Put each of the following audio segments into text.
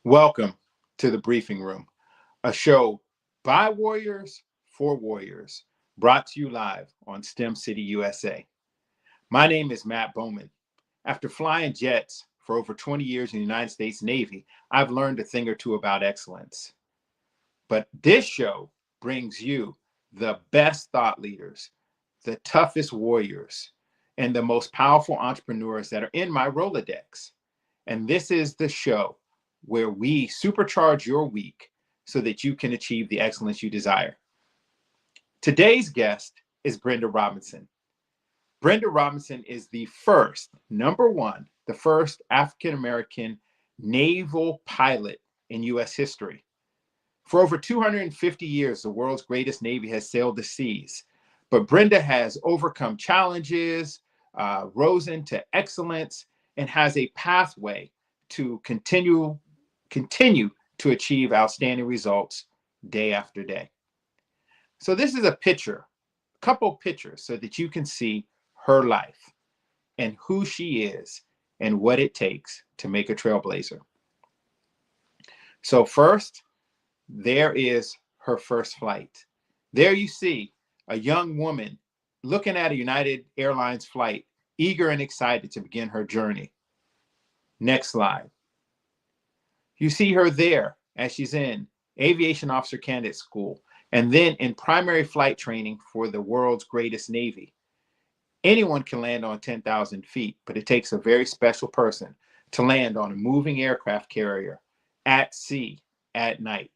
Welcome to the Briefing Room, a show by Warriors for Warriors, brought to you live on STEM City, USA. My name is Matt Bowman. After flying jets for over 20 years in the United States Navy, I've learned a thing or two about excellence. But this show brings you the best thought leaders, the toughest warriors, and the most powerful entrepreneurs that are in my Rolodex. And this is the show where we supercharge your week so that you can achieve the excellence you desire. Today's guest is Brenda Robinson. Brenda Robinson is the first African-American naval pilot in U.S. history. For over 250 years, the world's greatest Navy has sailed the seas, but Brenda has overcome challenges, risen to excellence, and has a pathway to continue to achieve outstanding results day after day. So this is a couple pictures so that you can see her life and who she is and what it takes to make a trailblazer. So first, there is her first flight. There you see a young woman looking at a United Airlines flight, eager and excited to begin her journey. Next slide. You see her there as she's in Aviation Officer Candidate School and then in primary flight training for the world's greatest Navy. Anyone can land on 10,000 feet, but it takes a very special person to land on a moving aircraft carrier at sea at night.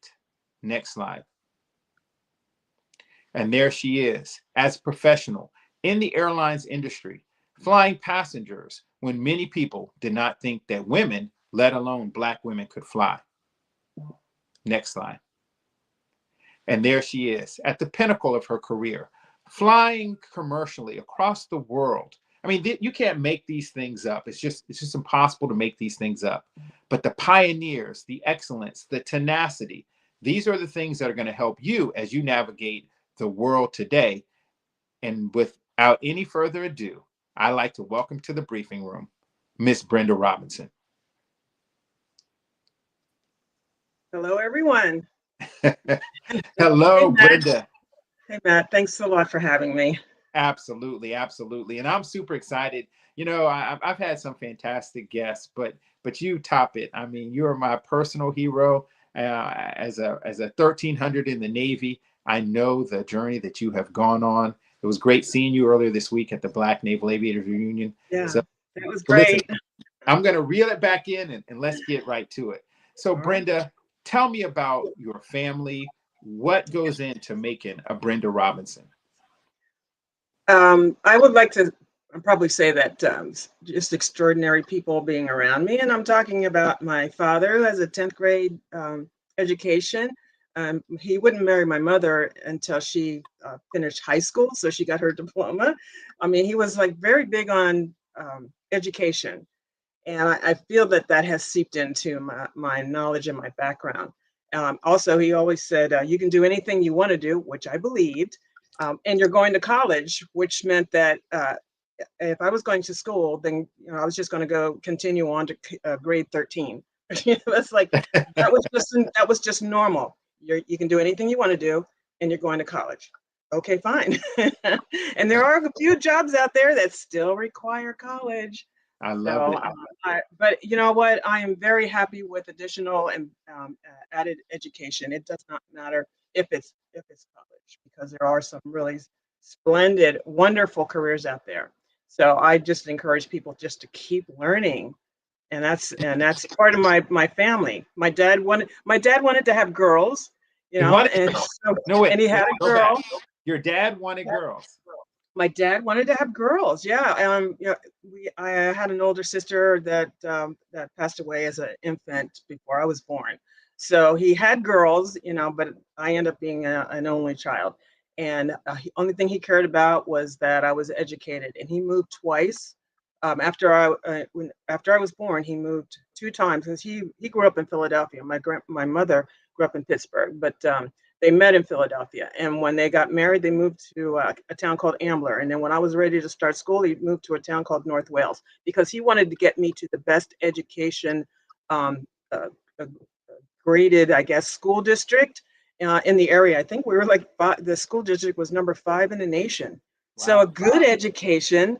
Next slide. And there she is as a professional in the airlines industry, flying passengers when many people did not think that women, let alone Black women, could fly. Next slide. And there she is at the pinnacle of her career, flying commercially across the world. I mean, you can't make these things up. It's just impossible to make these things up. But the pioneers, the excellence, the tenacity, these are the things that are going to help you as you navigate the world today. And without any further ado, I'd like to welcome to the briefing room, Miss Brenda Robinson. Hello, everyone. Hello, Hey, Brenda. Hey, Matt. Thanks a lot for having me. Absolutely, absolutely, and I'm super excited. You know, I've had some fantastic guests, but you top it. I mean, you are my personal hero. As a 1300 in the Navy, I know the journey that you have gone on. It was great seeing you earlier this week at the Black Naval Aviators Reunion. Yeah, So, that was listen, great. I'm going to reel it back in and let's get right to it. So, All right. Brenda, tell me about your family. What goes into making a Brenda Robinson? I would like to probably say that just extraordinary people being around me. And I'm talking about my father, who has a 10th grade education. He wouldn't marry my mother until she finished high school. So she got her diploma. I mean, he was like very big on education. And I feel that that has seeped into my knowledge and my background. Also, he always said, you can do anything you want to do, which I believed. And you're going to college, which meant that if I was going to school, then I was just going to go continue on to grade 13. That's like that was just normal. You can do anything you want to do, and you're going to college. Okay, fine. And there are a few jobs out there that still require college. I love So, it. but you know what? I am very happy with additional and added education. It does not matter if it's college, because there are some really splendid, wonderful careers out there. So I just encourage people just to keep learning, and that's part of my family. My dad wanted to have girls, He wanted and girls. so No, wait, and he had a go back. girl. Your dad wanted girls. My dad wanted to have girls. Yeah. I had an older sister that passed away as an infant before I was born. So he had girls, but I ended up being an only child. And the only thing he cared about was that I was educated. And he moved twice. After I was born, he moved two times because he grew up in Philadelphia. My mother grew up in Pittsburgh, but they met in Philadelphia. And when they got married, they moved to a town called Ambler. And then when I was ready to start school, he moved to a town called North Wales because he wanted to get me to the best education um, uh, graded, I guess, school district in the area. I think we were like the school district was number 5 in the nation. So a Wow. good education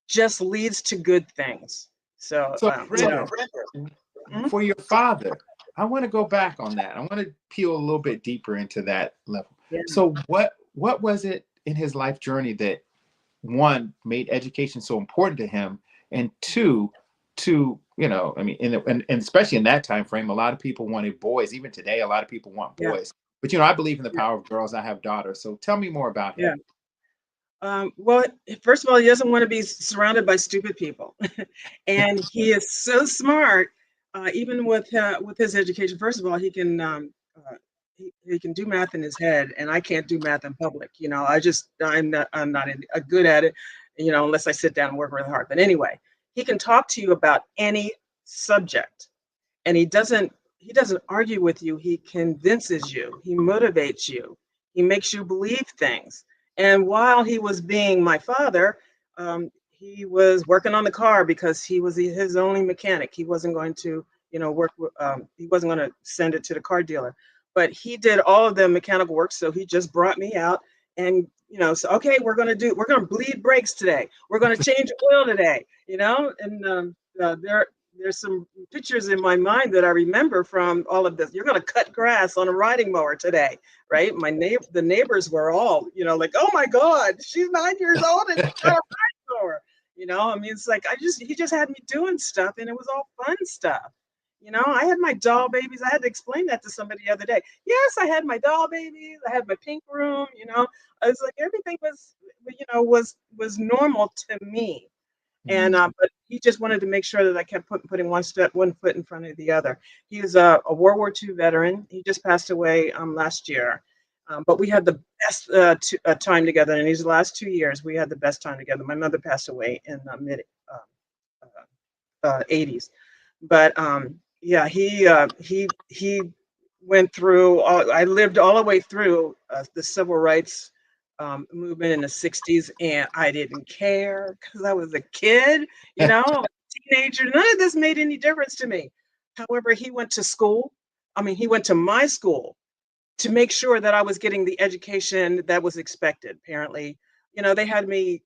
just leads to good things. So, So you know, Brenda, mhm, for your father, I want to go back on that. I want to peel a little bit deeper into that level. yeah, So what was it in his life journey that, one, made education so important to him, and two, to, I mean, and especially in that time frame, a lot of people wanted boys. Even today, a lot of people want yeah, boys. But I believe in the yeah, power of girls. I have daughters. So tell me more about yeah. him. Well, first of all, he doesn't want to be surrounded by stupid people, and he is so smart. Even with his education, first of all, he can do math in his head, and I can't do math in public. I'm not good at it, unless I sit down and work really hard. But anyway, he can talk to you about any subject, and he doesn't argue with you. He convinces you, he motivates you, he makes you believe things. And while he was being my father, he was working on the car because he was his only mechanic. He wasn't going to he wasn't going to send it to the car dealer, but he did all of the mechanical work. So he just brought me out, and so okay, we're going to bleed brakes today, we're going to change oil today, and there's some pictures in my mind that I remember from all of this. You're going to cut grass on a riding mower today, right? The neighbors were all, like, oh my God, she's 9 years old and she's got a riding mower. I mean, it's like he just had me doing stuff, and it was all fun stuff. I had my doll babies. I had to explain that to somebody the other day. Yes, I had my doll babies. I had my pink room. I was like, everything was normal to me. And Mhm. but he just wanted to make sure that I kept putting one foot in front of the other. He was a World War II veteran. He just passed away last year. But we had the best time together. In these last 2 years, we had the best time together. My mother passed away in the mid uh, 80s. But yeah, he went through. I lived all the way through the civil rights movement in the '60s, and I didn't care because I was a kid, a teenager. None of this made any difference to me. However, he went to school. I mean, he went to my school to make sure that I was getting the education that was expected. Apparently, they had me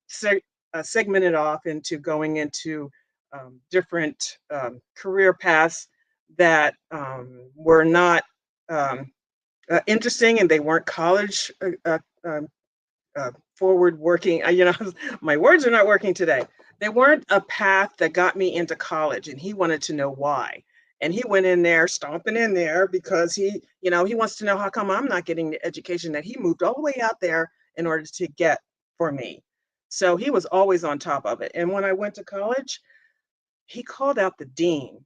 segmented off into going into different career paths that were not interesting, and they weren't college forward working. My words are not working today. They weren't a path that got me into college, and he wanted to know why. And he went in there, stomping in there, because he wants to know how come I'm not getting the education that he moved all the way out there in order to get for me. So he was always on top of it. And when I went to college, he called out the dean.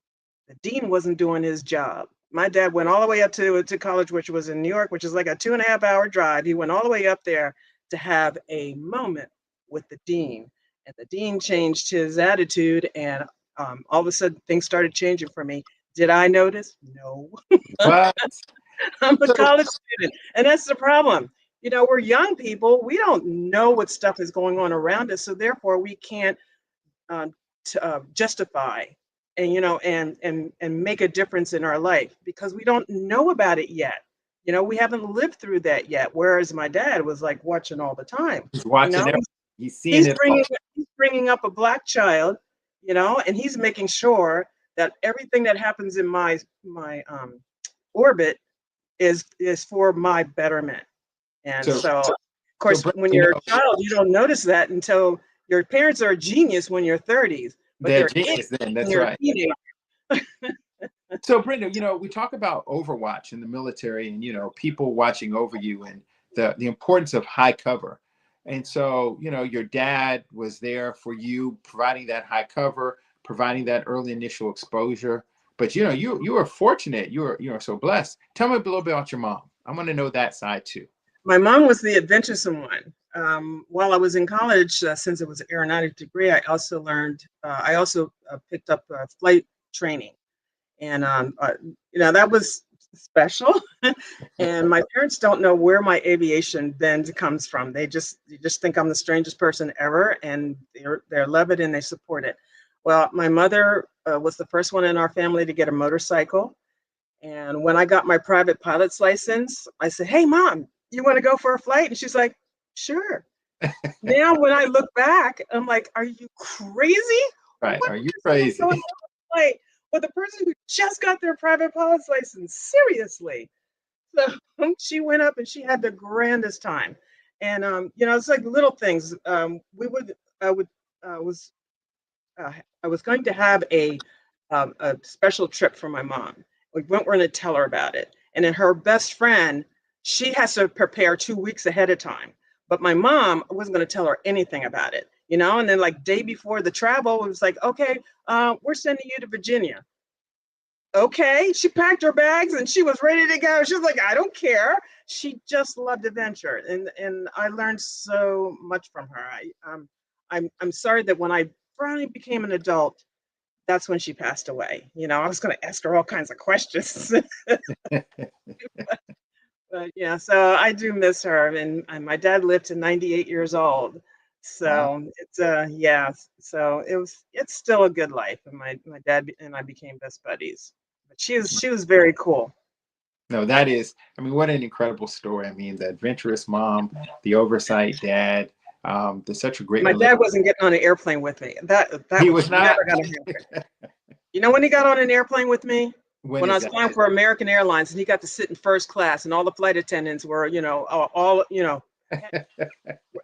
The dean wasn't doing his job. My dad went all the way up to college, which was in New York, which is like a 2.5 hour drive. He went all the way up there to have a moment with the dean. And the dean changed his attitude, and all of a sudden things started changing for me. Did I notice? No. What? I'm a So, college student, and that's the problem. We're young people. We don't know what stuff is going on around us, so therefore we can't uh, justify and and make a difference in our life because we don't know about it yet. We haven't lived through that yet. Whereas my dad was like watching all the time. he's You watching know, everything. He's seeing he's it all. bringing up a black child. And he's making sure that everything that happens in my orbit is for my betterment. And So, so, of so course, Brenda, when you're a child, you don't notice that until your parents are a genius when you're 30s, but they're they're idiots genius then. when That's you're a right. teenager. So Brenda, we talk about Overwatch in the military, and people watching over you, and the importance of high cover. And so, your dad was there for you, providing that high cover, providing that early initial exposure. But you were fortunate. You were so blessed. Tell me a little bit about your mom. I want to know that side too. My mom was the adventuresome one. While I was in college, since it was an aeronautic degree, I also picked up flight training. And that was special. And my parents don't know where my aviation bend comes from. They just think I'm the strangest person ever, and they love it and they support it. Well, my mother was the first one in our family to get a motorcycle, And when I got my private pilot's license, I said, "Hey, Mom, you want to go for a flight?" And she's like, "Sure." Now, when I look back, I'm like, "Are you crazy? Right. What Are you person is crazy? going on a flight with a person who just got their private pilot's license? Seriously." So she went up and she had the grandest time. And it's like little things. We would I would was I was going to have a special trip for my mom. We weren't going to tell her about it. And then her best friend, she has to prepare 2 weeks ahead of time. But my mom wasn't going to tell her anything about it, you know. And then like day before the travel, it was like, okay, we're sending you to Virginia. Okay, she packed her bags and she was ready to go. She was like, I don't care. She just loved adventure, and I learned so much from her. I'm sorry that when I finally became an adult, that's when she passed away. You know, I was going to ask her all kinds of questions, but yeah. So I do miss her, and my dad lived to 98 years old. Wow. So it's yeah. So it's still a good life, and my dad and I became best buddies. But she was very cool. No, that is, I mean, what an incredible story. I mean, the adventurous mom, the oversight dad. There's such a great My relationship. dad wasn't getting on an airplane with me. That He was was not. never gonna happen. You know when he got on an airplane with me? When When I is was that? flying for American Airlines and he got to sit in first class and all the flight attendants were, all,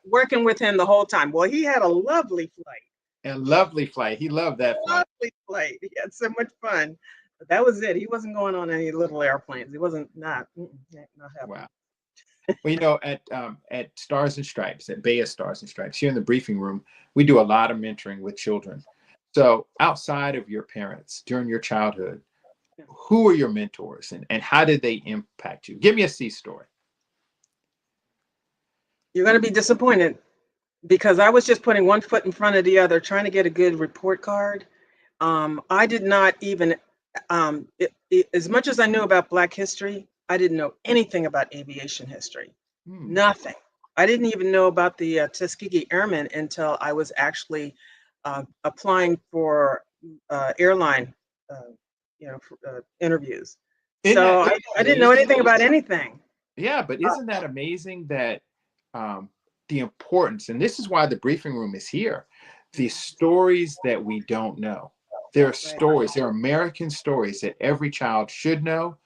working with him the whole time. Well, he had a lovely flight. A lovely flight. He loved that flight. Lovely flight. He had so much fun. But that was it. He wasn't going on any little airplanes. He wasn't not not happening. Wow. Well, at Stars and Stripes, at Bay of Stars and Stripes, here in the briefing room, we do a lot of mentoring with children. So outside of your parents during your childhood, Yeah. who are your mentors and how did they impact you? Give me a C story. You're gonna be disappointed because I was just putting one foot in front of the other, trying to get a good report card. I did not even, as much as I knew about Black history, I didn't know anything about aviation history. Hmm. Nothing. I didn't even know about the Tuskegee Airmen until I was actually applying for airline, uh, interviews. Isn't So that I didn't know amazing? anything about anything. Yeah, but Uh, isn't that amazing that um, the importance, and this is why the briefing room is here, the stories that we don't know. There are right, stories, there are American stories that every child should know,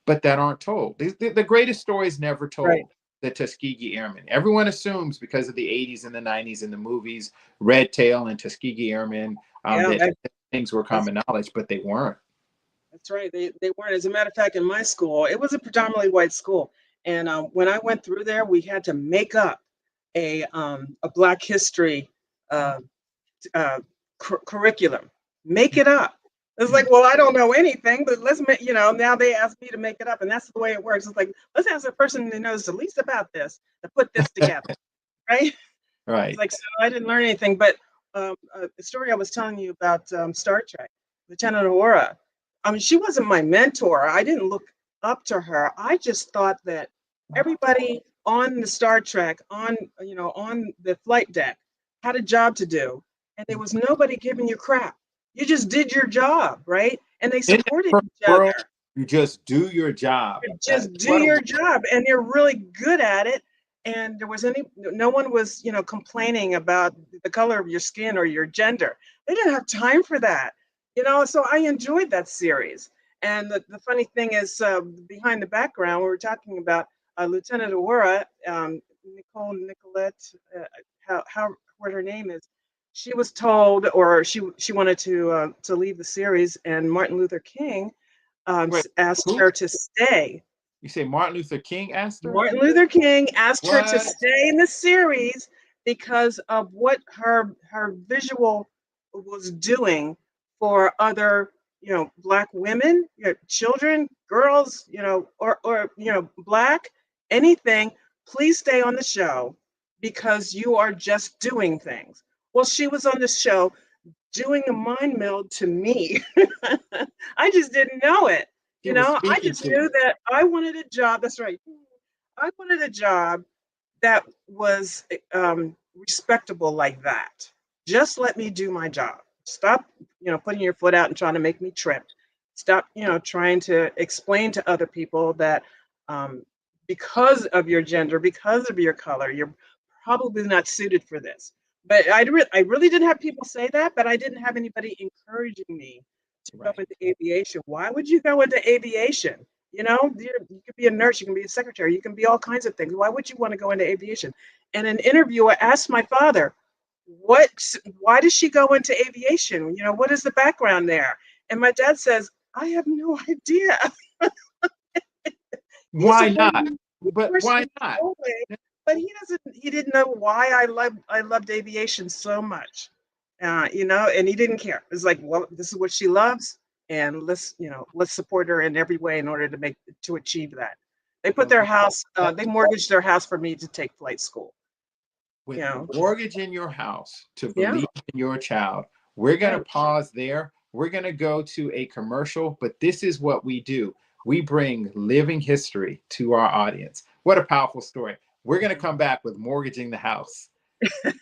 but that aren't told. The greatest stories never right. told. The Tuskegee Airmen. Everyone assumes because of the 80s and the 90s and the movies, Red Tail and Tuskegee Airmen, Yeah, that things were that's common knowledge, but they weren't. That's right. They weren't. As a matter of fact, in my school, it was a predominantly white school, and when I went through there, we had to make up a Black history uh, uh, curriculum. Make it up. It's like, well, I don't know anything, but let's make. Now they ask me to make it up, and that's the way it works. It's like let's ask the person who knows the least about this to put this together, right? It's Right. like so I didn't learn anything, but the story I was telling you about Star Trek, Lieutenant Uhura. I mean, she wasn't my mentor. I didn't look up to her. I just thought that everybody on the Star Trek, on the flight deck, had a job to do, and there was nobody giving you crap. You just did your job, right? And they In that supported perfect each other. world, you just do your job. Just do What a your job, and they're really good at it. And no one was, complaining about the color of your skin or your gender. They didn't have time for that, so I enjoyed that series. And the funny thing is, behind the background we were talking about Lieutenant Aurora, Nicolette, how what her name is. She was told, or she wanted to leave the series, and Martin Luther King wait, asked who? her to stay. You say Martin Luther King asked her? Martin Luther King asked her to What? stay in the series because of what her visual was doing for other, Black women, children, girls, or Black, anything. Please stay on the show because you are just doing things. Well, she was on the show doing a mind meld to me. I just didn't know it. He was I speaking just to knew you. that I wanted a job. That's right. I wanted a job that was respectable like that. Just let me do my job. Stop, putting your foot out and trying to make me trip. Stop, trying to explain to other people that um, because of your gender, because of your color, you're probably not suited for this. But I really didn't have people say that, but I didn't have anybody encouraging me to go Right. into aviation. Why would you go into aviation? You could be a nurse, you can be a secretary, you can be all kinds of things. Why would you want to go into aviation? And an interviewer asked my father, what, why does she go into aviation? What is the background there? And my dad says, I have no idea. He Why supported not? me, of But course, why in not? the whole way, but he didn't know why I loved aviation so much. And he didn't care. It's like, well, this is what she loves, and let's support her in every way in order to achieve that. They put Well, their house, that, they mortgaged their house for me to take flight school. You with know, mortgage in your house to yeah, believe in your child, we're going to right. pause there. We're going to go to a commercial, but this is what we do. We bring living history to our audience. What a powerful story. We're going to come back with mortgaging the house. It's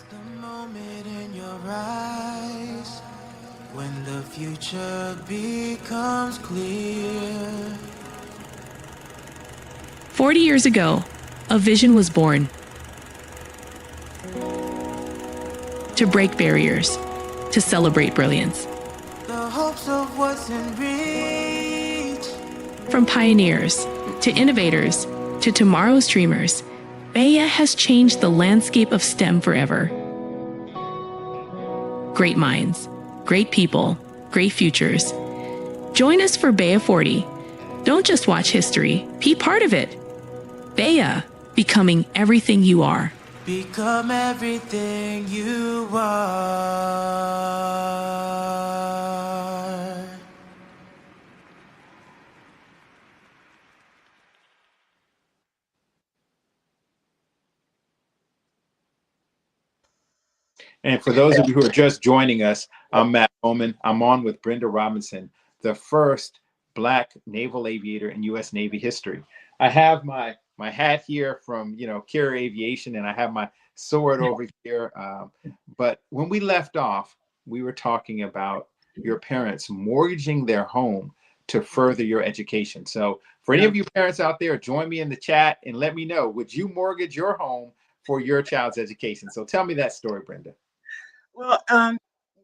the moment in your eyes when the future becomes clear. 40 years ago, a vision was born to break barriers, to celebrate brilliance. The hopes of what's in reach. From pioneers to innovators to tomorrow's dreamers, Baya has changed the landscape of STEM forever. Great minds, great people, great futures. Join us for Baya 40. Don't just watch history, be part of it. Baya, becoming everything you are. Become everything you are. And for those of you who are just joining us, I'm Matt Bowman. I'm on with Brenda Robinson, the first Black naval aviator in U.S. Navy history. I have my hat here from Carrier Aviation, and I have my sword over here. But when we left off, we were talking about your parents mortgaging their home to further your education. So for any of you parents out there, join me in the chat and let me know, would you mortgage your home for your child's education? So tell me that story, Brenda. Well,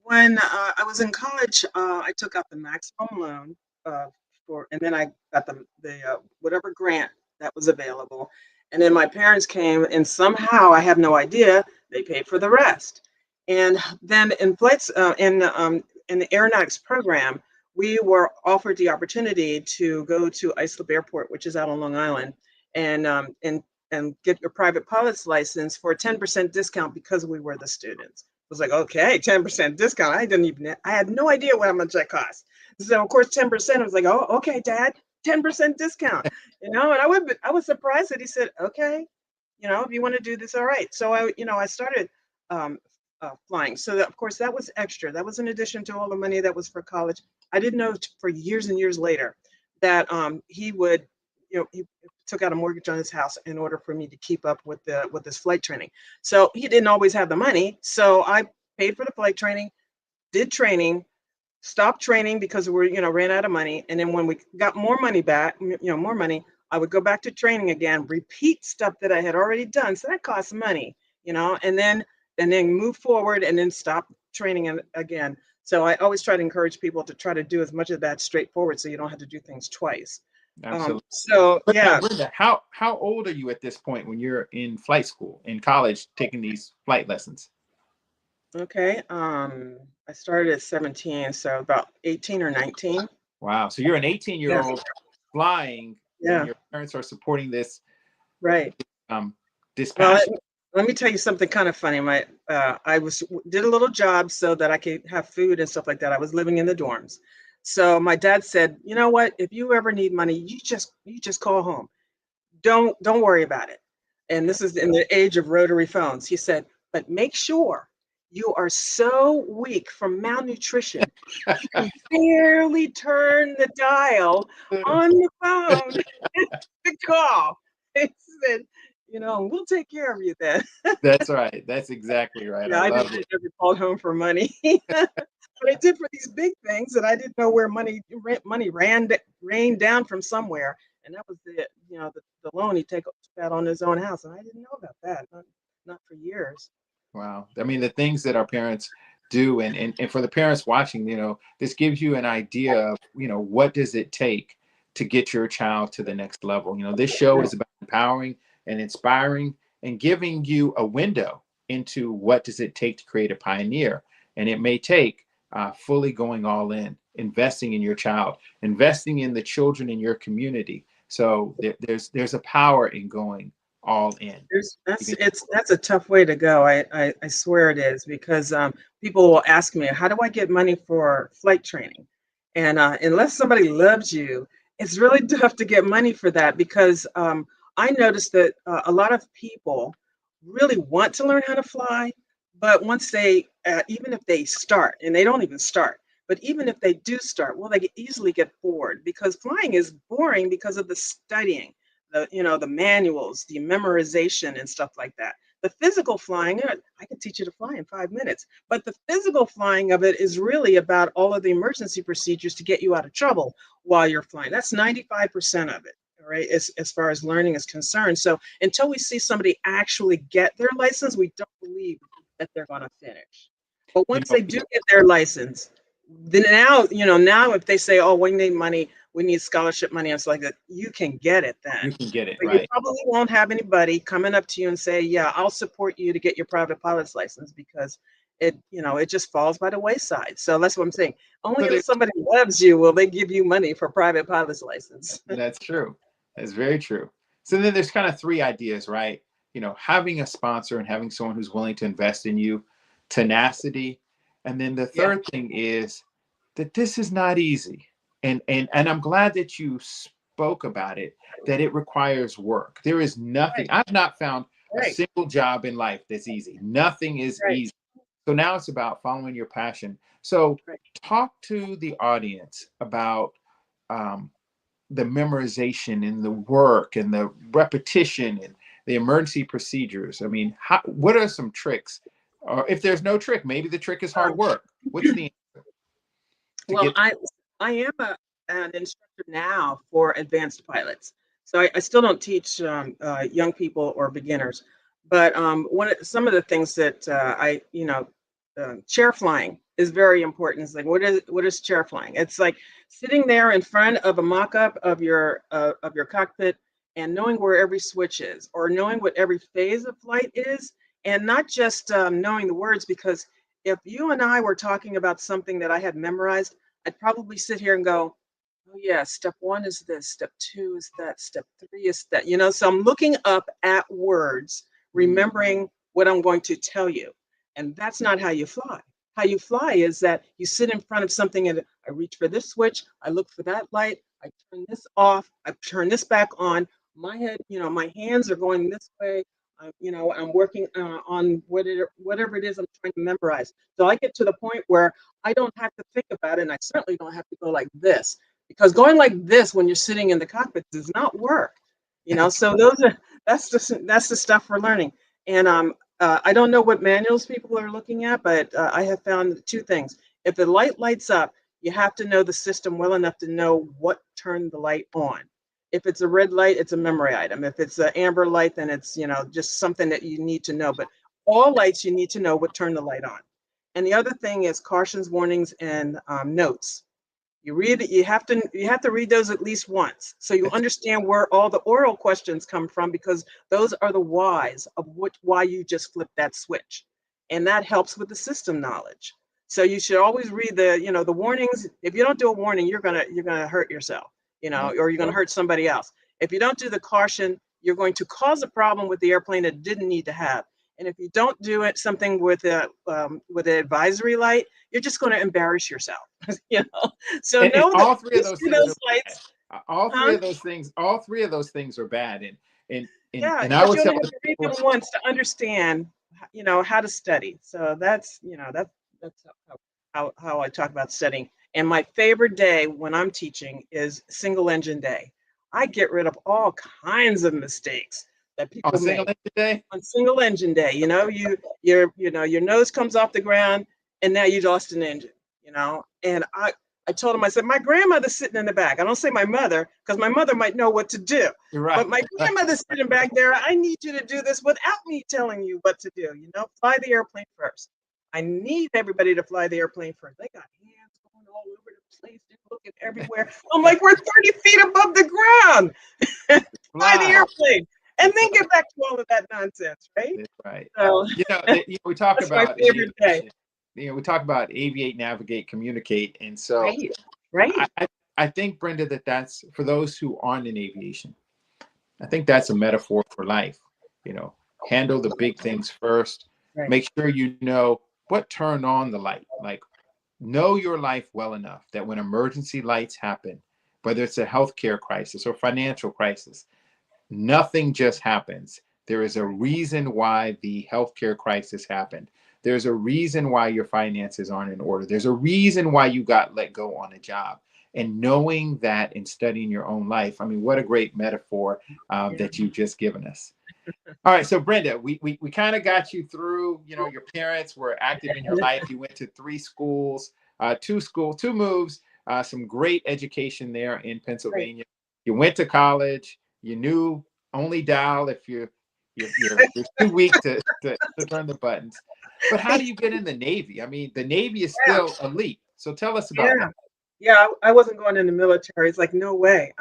when I was in college, I took out the maximum loan uh, and then I got the whatever grant that was available, and then my parents came, and somehow I have no idea they paid for the rest. And then in the aeronautics program, we were offered the opportunity to go to Islip Airport, which is out on Long Island, and um, and and get your private pilot's license for a 10% discount because we were the students. Was like, okay, 10% discount. I had no idea how much that cost. So of course, 10%, I was like, oh, okay, Dad, 10% discount. And I was surprised that he said, okay, if you want to do this, all right. So I started um, flying. So that, of course, that was extra. That was in addition to all the money that was for college. I didn't know for years and years later that he would, he took out a mortgage on his house in order for me to keep up with this flight training. So he didn't always have the money. So I paid for the flight training, did training, stopped training because ran out of money. And then when we got more money back, more money, I would go back to training again, repeat stuff that I had already done. So that costs money, and then move forward and then stop training again. So I always try to encourage people to try to do as much of that straightforward so you don't have to do things twice. Absolutely. So But now, yeah. Brenda, how old are you at this point when you're in flight school, in college, taking these flight lessons? Okay. I started at 17, so about 18 or 19. Wow. So you're an Yeah. 18-year-old flying when Yeah. your parents are supporting this Right. um this Well, passion. let me tell you something kind of funny. I did a little job so that I could have food and stuff like that. I was living in the dorms. So my dad said, "You know what? If you ever need money, you just call home. Don't worry about it." And this is in the age of rotary phones. He said, "But make sure you are so weak from malnutrition, you can barely turn the dial on the phone to call." He said, and we'll take care of you then. That's right. That's exactly right. I Yeah, I love didn't it. ever called home for money. But I did for these big things, and I didn't know where money rained down from somewhere, and that was the loan he took out on his own house, and I didn't know about that, not for years. Wow. I mean, the things that our parents do, and for the parents watching, this gives you an idea of, what does it take to get your child to the next level. This show Right. is about empowering and inspiring and giving you a window into what does it take to create a pioneer. And it may take fully going all in, investing in your child, investing in the children in your community. So there's a power in going all in. That's a tough way to go. I swear it is, because people will ask me, how do I get money for flight training? And unless somebody loves you, it's really tough to get money for that, because I noticed that a lot of people really want to learn how to fly, but once even if they start, and they don't even start, but even if they do start, well, easily get bored, because flying is boring because of the studying, the manuals, the memorization and stuff like that. The physical flying, I can teach you to fly in 5 minutes, but the physical flying of it is really about all of the emergency procedures to get you out of trouble while you're flying. That's 95% of it. All right, as far as learning is concerned. So until we see somebody actually get their license, we don't believe that they're going to finish. But You once know, they do get their license, then now if they say, oh, we need money, we need scholarship money and stuff like that, you can get it then. you can get it But you right. probably won't have anybody coming up to you and say, yeah, I'll support you to get your private pilot's license, because it just falls by the wayside. So that's what I'm saying. Only So if somebody loves you will they give you money for private pilot's license. that's true. That's very true. So then there's kind of three ideas, right? Having a sponsor and having someone who's willing to invest in you, tenacity. And then the Yeah, third thing is that this is not easy. And I'm glad that you spoke about it, that it requires work. There is nothing, right, I've not found a right, single job in life that's easy. Nothing is right, easy. So now it's about following your passion. So right. talk to the audience about um, the memorization and the work and the repetition and the emergency procedures. I mean, what are some tricks? Or if there's no trick, maybe the trick is hard Um, work. What's the to well, get? I am an instructor now for advanced pilots, so I still don't teach young people or beginners. But some of the things that chair flying is very important. It's like, what is chair flying? It's like sitting there in front of a mock-up of your cockpit and knowing where every switch is, or knowing what every phase of flight is, and not just knowing the words. Because if you and I were talking about something that I had memorized, I'd probably sit here and go, oh yeah, step one is this, step two is that, step three is that. So I'm looking up at words, remembering what I'm going to tell you. And that's not how you fly. How you fly is that you sit in front of something and I reach for this switch, I look for that light, I turn this off, I turn this back on. My head, my hands are going this way. I'm working on whatever it is I'm trying to memorize. So I get to the point where I don't have to think about it, and I certainly don't have to go like this, because going like this when you're sitting in the cockpit does not work. So that's the stuff we're learning. And I don't know what manuals people are looking at, but I have found two things. If the light lights up, you have to know the system well enough to know what turned the light on. If it's a red light, it's a memory item. If it's an amber light, then it's just something that you need to know. But all lights, you need to know what turned the light on. And the other thing is cautions, warnings, and notes. You have to read those at least once, so you understand where all the oral questions come from, because those are the whys of why you just flipped that switch, and that helps with the system knowledge. So you should always read the warnings. If you don't do a warning, you're gonna hurt yourself, Yeah. or you're gonna hurt somebody else. If you don't do the caution, you're going to cause a problem with the airplane that didn't need to have. And if you don't do it something with an advisory light, you're just going to embarrass yourself. you know. So And know that all three you of those see things those are bad. lights, huh? All three of those things are bad. And Yeah, and I because would you tell only have the to read people, them once to understand, how to study. So that's how I talk about studying. And my favorite day when I'm teaching is single engine day. I get rid of all kinds of mistakes. that On people single make engine day? on single engine day. Your nose comes off the ground, and now you lost an engine. And I told him, I said, my grandmother's sitting in the back. I don't say my mother, because my mother might know what to do. You're right. But my grandmother's sitting back there. I need you to do this without me telling you what to do. Fly the airplane first. I need everybody to fly the airplane first. They got hands going all over the place. They're looking everywhere. I'm like, we're 30 feet above the ground. Fly the airplane. And then get back to all of that nonsense, right? That's right. So We talk that's my about favorite day. we talk about aviate, navigate, communicate, and so Right. I think, Brenda, that's for those who aren't in aviation. I think that's a metaphor for life. Handle the big things first. Right. Make sure you know what turned on the light. Like, know your life well enough that when emergency lights happen, whether it's a healthcare crisis or financial crisis, nothing just happens. There is a reason why the healthcare crisis happened. There's a reason why your finances aren't in order. There's a reason why you got let go on a job. And knowing that and studying your own life, I mean, what a great metaphor that you've just given us. All right, so Brenda, we kind of got you through. Your parents were active in your life. You went to 3 schools, 2 moves, some great education there in Pennsylvania. Right. You went to college. You knew only dial if you're too weak to turn the buttons. But how do you get in the Navy? I mean, the Navy is still elite. So tell us about that. Yeah, I wasn't going in the military. It's like, no way.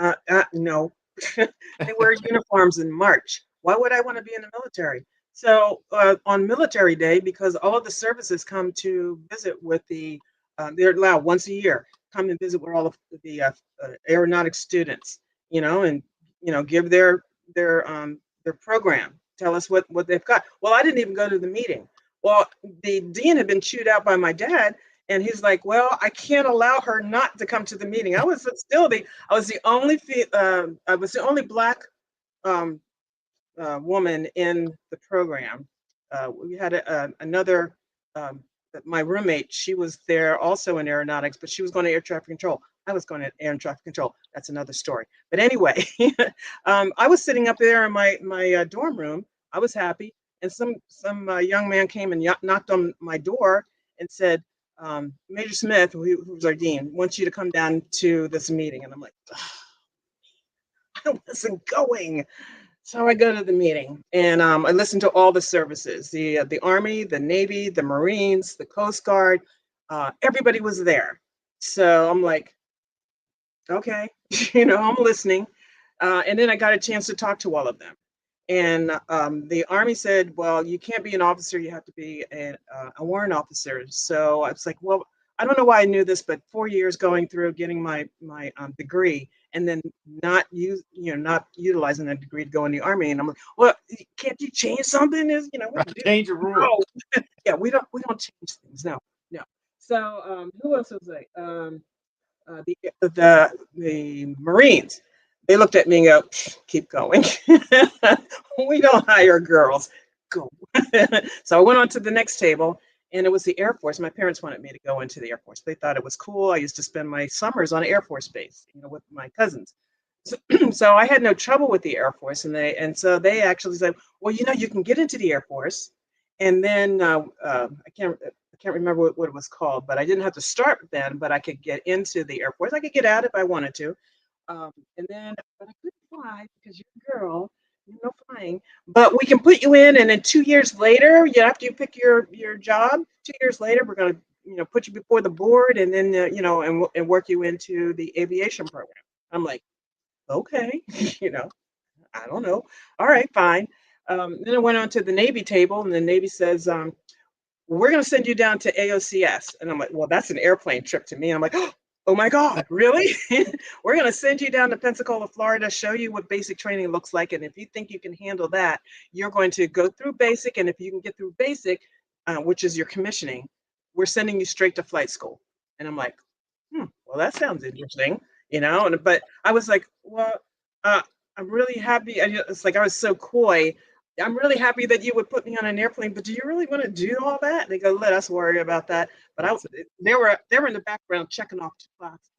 No. They wear uniforms in March. Why would I want to be in the military? So on military day, because all of the services come to visit with they're allowed once a year, come and visit with all of the aeronautics students, and give their program, tell us what they've got. Well, I didn't even go to the meeting. Well, the dean had been chewed out by my dad, and he's like, well, I can't allow her not to come to the meeting. I was the only Black woman in the program. We had another, my roommate, she was there also in aeronautics, but she was going to air traffic control. I was going to air traffic control. That's another story. But anyway, I was sitting up there in my dorm room. I was happy. And some young man came and knocked on my door and said, Major Smith, who's our dean, wants you to come down to this meeting. And I'm like, I wasn't going. So I go to the meeting, and I listen to all the services, the Army, the Navy, the Marines, the Coast Guard. Everybody was there. So I'm like, okay, I'm listening. And then I got a chance to talk to all of them. And the Army said, well, you can't be an officer, you have to be a warrant officer. So I was like, well, I don't know why I knew this, but 4 years going through getting my degree and then not utilizing that degree to go in the Army. And I'm like, well, can't you change something? Change a rule. No. Yeah, we don't change things. No. So who else was like? The Marines. They looked at me and go, keep going. We don't hire girls. Go. So I went on to the next table, and it was the Air Force. My parents wanted me to go into the Air Force. They thought it was cool. I used to spend my summers on Air Force Base, with my cousins. So I had no trouble with the Air Force, and so they actually said, well, you can get into the Air Force, and then I can't remember what it was called, but I didn't have to start then, but I could get into the Air Force. I could get out if I wanted to. And then, but I couldn't fly because you're a girl, no flying. But we can put you in, and then 2 years later, after you pick your job, 2 years later, we're going to, put you before the board, and then, and work you into the aviation program. I'm like, okay, I don't know. All right, fine. Then I went on to the Navy table, and the Navy says, we're going to send you down to AOCS. And I'm like, well, that's an airplane trip to me. I'm like, oh my God, really? We're going to send you down to Pensacola, Florida, show you what basic training looks like. And if you think you can handle that, you're going to go through basic. And if you can get through basic, which is your commissioning, we're sending you straight to flight school. And I'm like, well, that sounds interesting, but I was like, well, I'm really happy. It's like I was so coy. I'm really happy that you would put me on an airplane, but do you really want to do all that? And they go, let us worry about that. But they were in the background checking off 2 boxes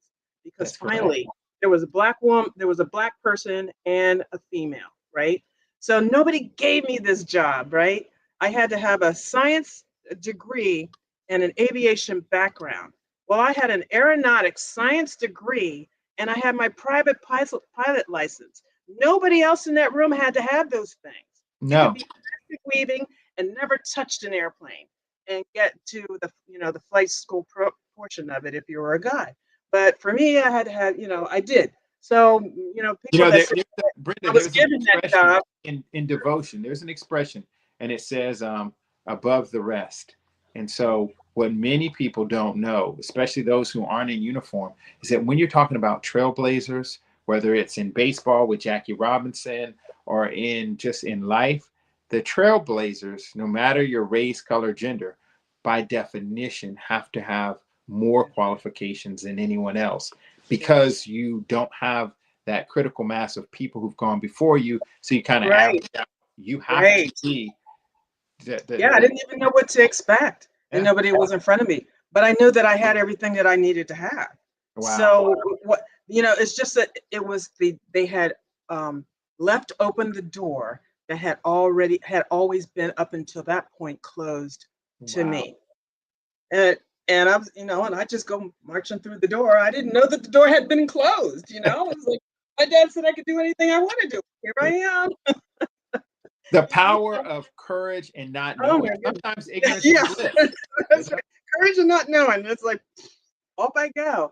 because finally there was a Black woman, there was a Black person and a female, right? So nobody gave me this job, right? I had to have a science degree and an aviation background. Well, I had an aeronautics science degree and I had my private pilot license. Nobody else in that room had to have those things. You could No. be plastic weaving and never touched an airplane and get to the flight school portion of it if you were a guy. But for me, I had to have, I did. So, people that say Brenda, I was there's an given that expression job. in devotion. There's an expression, and it says above the rest. And so, what many people don't know, especially those who aren't in uniform, is that when you're talking about trailblazers, whether it's in baseball with Jackie Robinson or in life, the trailblazers, no matter your race, color, gender, by definition, have to have more qualifications than anyone else because you don't have that critical mass of people who've gone before you. So you kind of Right, average out. You have to right. be Yeah, I didn't even know what to expect, and yeah. nobody was in front of me. But I knew that I had everything that I needed to have. Wow. So it's just that it was they had um, left open the door that had always been up until that point closed to Wow. me. And I was, and I just go marching through the door. I didn't know that the door had been closed. It was like my dad said I could do anything I want to do. Here I am. The power of courage and not Oh knowing. my goodness. Sometimes ignorance Yeah, is bliss. that's right. Courage and not knowing. It's like off I go.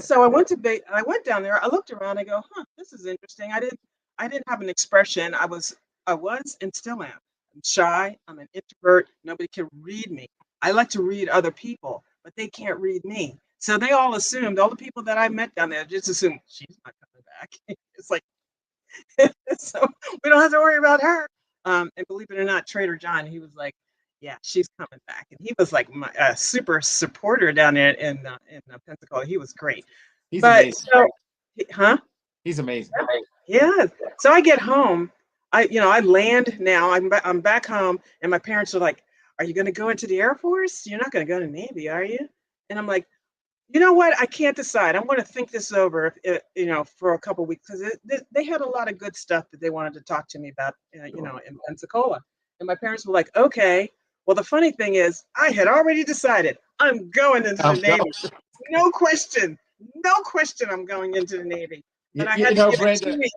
So I went down there. I looked around. I go, huh, this is interesting. I didn't have an expression. I was and still am. I'm shy. I'm an introvert. Nobody can read me. I like to read other people, but they can't read me. So they all assumed, all the people that I met down there just assumed she's not coming back. It's like, so we don't have to worry about her. And believe it or not, Trader John, he was like, "Yeah, she's coming back," and he was like my super supporter down there in Pensacola. He was great. He's But amazing. so, huh? He's amazing. Yeah. So I get home. I land now. I'm back home, and my parents are like, "Are you going to go into the Air Force? You're not going to go to the Navy, are you?" And I'm like, you know what? I can't decide. I'm going to think this over, for a couple of weeks because they had a lot of good stuff that they wanted to talk to me about, in Pensacola. And my parents were like, okay. Well, the funny thing is, I had already decided I'm going into the Navy. No question. No question I'm going into the Navy. But I had to give it 2 Brenda, weeks.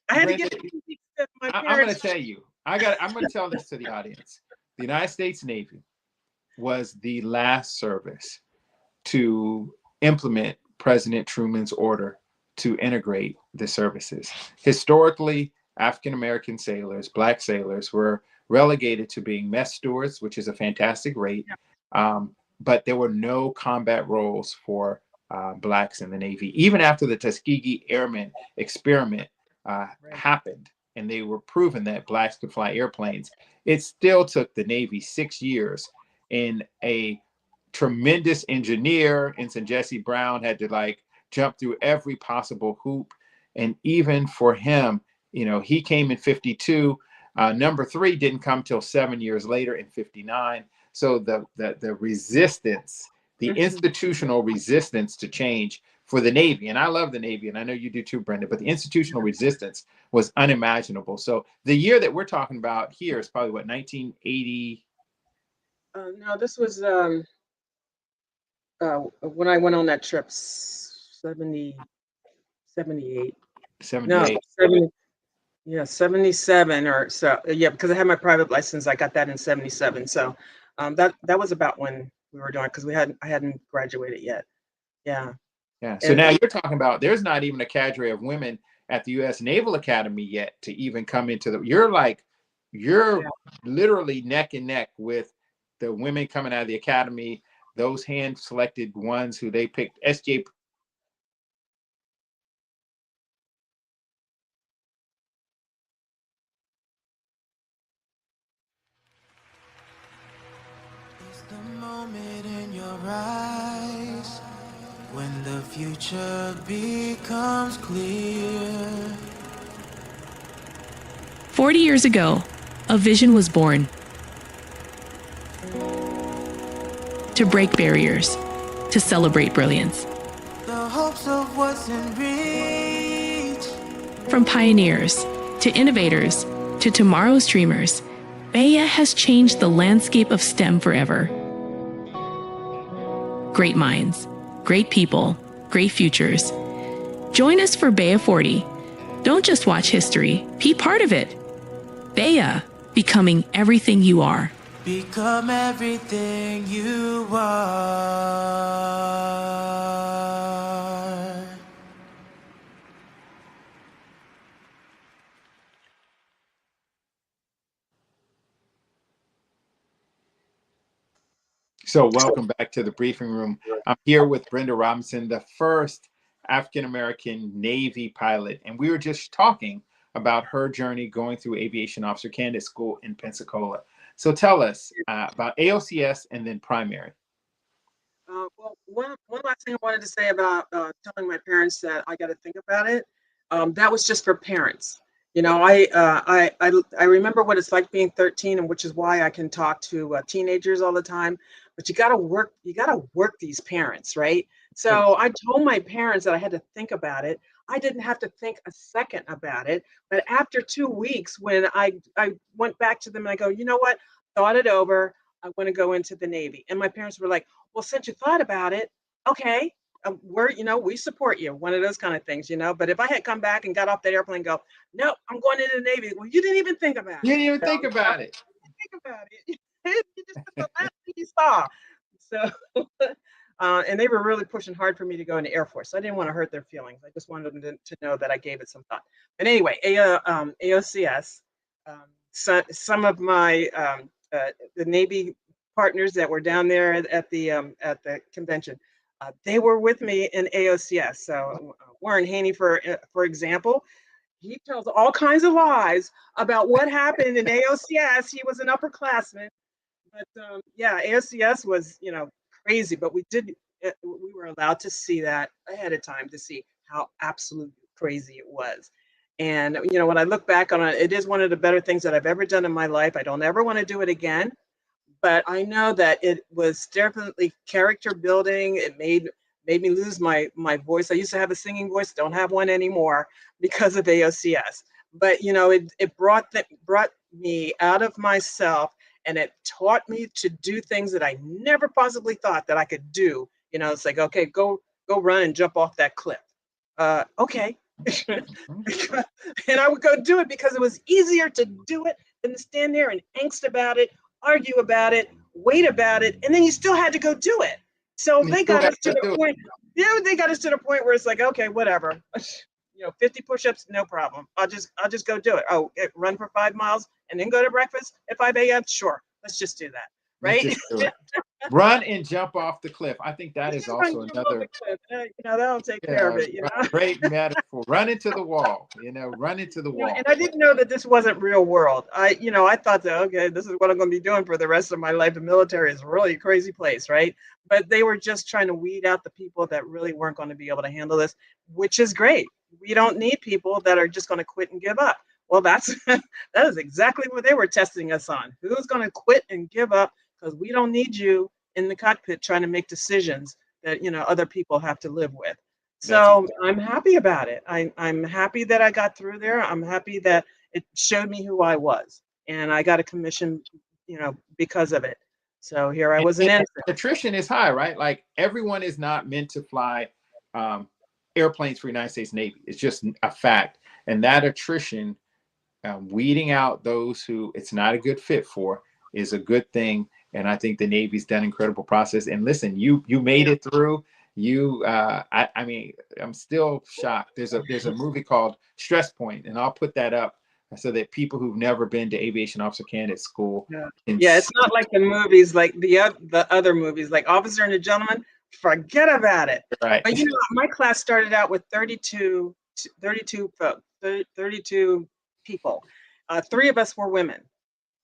I had to Brenda, give it 2 weeks to my I'm going parents. to tell you. I'm going to tell this to the audience. The United States Navy was the last service to implement President Truman's order to integrate the services. Historically, African American sailors, Black sailors, were relegated to being mess stewards, which is a fantastic rate. But there were no combat roles for Blacks in the Navy. Even after the Tuskegee Airmen experiment happened, and they were proven that Blacks could fly airplanes, it still took the Navy 6 years in a tremendous engineer. Ensign Jesse Brown had to jump through every possible hoop. And even for him, he came in 52. Number 3 didn't come till 7 years later in 59. So the resistance, the institutional resistance to change for the Navy, and I love the Navy, and I know you do too, Brenda, but the institutional resistance was unimaginable. So the year that we're talking about here is probably what, 1980? No, this was when I went on that trip, 78. No, 78. 70, yeah, 77 or so. Yeah, because I had my private license. I got that in 77. So that was about when we were doing because I hadn't graduated yet. Yeah. Yeah. So And now you're talking about there's not even a cadre of women at the U.S. Naval Academy yet to even come into you're yeah. literally neck and neck with the women coming out of the academy, those hand selected ones who they picked. SJ. It's the moment in your eyes when the future becomes clear. 40 years ago, a vision was born. To break barriers, to celebrate brilliance. The hopes of what's in reach. From pioneers to innovators to tomorrow's dreamers, Bea has changed the landscape of STEM forever. Great minds, great people, great futures. Join us for Bea 40. Don't just watch history, be part of it. Bea, becoming everything you are. Become everything you are. So welcome back to the briefing room. I'm here with Brenda Robinson, the first African-American Navy pilot. And we were just talking about her journey going through aviation officer candidate school in Pensacola. So tell us about AOCS and then primary. Well, one last thing I wanted to say about telling my parents that I got to think about it. That was just for parents. You know, I remember what it's like being 13, and which is why I can talk to teenagers all the time. But you got to work. You got to work these parents, right? So I told my parents that I had to think about it. I didn't have to think a second about it. But after 2 weeks, when I went back to them and I go, you know what? Thought it over. I want to go into the Navy. And my parents were like, well, since you thought about it, okay, we support you. One of those kind of things. But if I had come back and got off that airplane and go, no, I'm going into the Navy. Well, you didn't even think about it. You didn't even think about it. Think about it. You just the last thing you saw. So, and they were really pushing hard for me to go in the Air Force. So I didn't want to hurt their feelings. I just wanted them to know that I gave it some thought. But anyway, AOCS, some of my the Navy partners that were down there at the convention, they were with me in AOCS. So Warren Haney, for example, he tells all kinds of lies about what happened in AOCS. He was an upperclassman, but yeah, AOCS was crazy. But we were allowed to see that ahead of time to see how absolutely crazy it was. And when I look back on it, it is one of the better things that I've ever done in my life. I don't ever want to do it again. But I know that it was definitely character building. It made me lose my voice. I used to have a singing voice, don't have one anymore because of AOCS. But it brought me out of myself, and it taught me to do things that I never possibly thought that I could do. It's like, okay, go run and jump off that cliff. Okay. And I would go do it because it was easier to do it than to stand there and angst about it, argue about it, wait about it, and then you still had to go do it. So they got us to the point. Yeah, they got us to the point where it's like, okay, whatever. 50 push-ups, no problem. I'll just go do it. Oh, run for 5 miles and then go to breakfast at 5 a.m. Sure, let's just do that, right? Run and jump off the cliff. I think that is also another. That'll take care of it. Great metaphor. Run into the wall. Run into the wall. And I didn't know that this wasn't real world. I thought that, okay, this is what I'm going to be doing for the rest of my life. The military is really a crazy place, right? But they were just trying to weed out the people that really weren't going to be able to handle this, which is great. We don't need people that are just going to quit and give up. Well, that is exactly what they were testing us on. Who's going to quit and give up? Because we don't need you in the cockpit trying to make decisions that other people have to live with. So I'm happy about it. I'm happy that I got through there. I'm happy that it showed me who I was, and I got a commission, because of it. So here I was an ensign. Attrition is high, right? Like everyone is not meant to fly airplanes for United States Navy. It's just a fact, and that attrition, weeding out those who it's not a good fit for, is a good thing. And I think the Navy's done an incredible process. And listen, you made it through. I mean, I'm still shocked. There's a movie called Stress Point, and I'll put that up so that people who've never been to aviation officer candidate school. Yeah, it's not like the movies, like the other movies, like Officer and a Gentleman. Forget about it. Right. But my class started out with 32 people. 3 of us were women.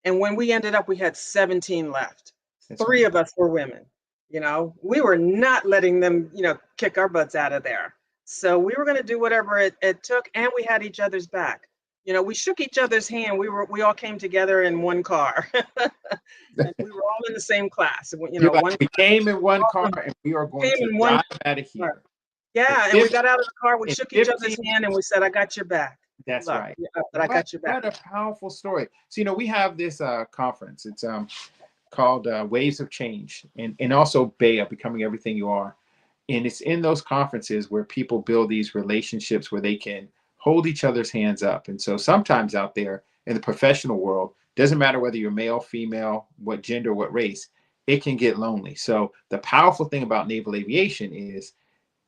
And when we ended up, we had 17 left. That's 3 of us were women. We were not letting them, kick our butts out of there. So we were going to do whatever it took, and we had each other's back. We shook each other's hand. We all came together in one car. And we were all in the same class. We came in one car, and we are going to drive out of here. Yeah, and we got out of the car. We shook each other's hand, and we said, "I got your back." That's Look, right. yeah, but I got your back. What a powerful story. So, we have this conference. It's called Waves of Change, and also Bea, Becoming Everything You Are. And it's in those conferences where people build these relationships where they can hold each other's hands up. And so sometimes out there in the professional world, doesn't matter whether you're male, female, what gender, what race, it can get lonely. So the powerful thing about naval aviation is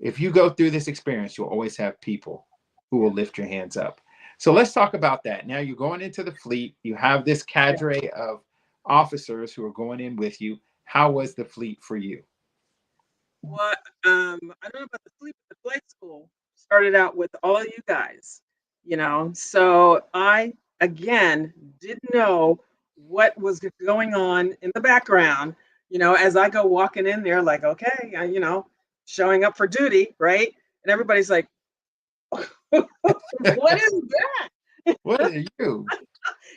if you go through this experience, you'll always have people who will lift your hands up. So let's talk about that. Now you're going into the fleet. You have this cadre of officers who are going in with you. How was the fleet for you? What I don't know about the flight school started out with all you guys, So I again didn't know what was going on in the background, as I go walking in there like, okay, showing up for duty, right? And everybody's like, what is What that? are you?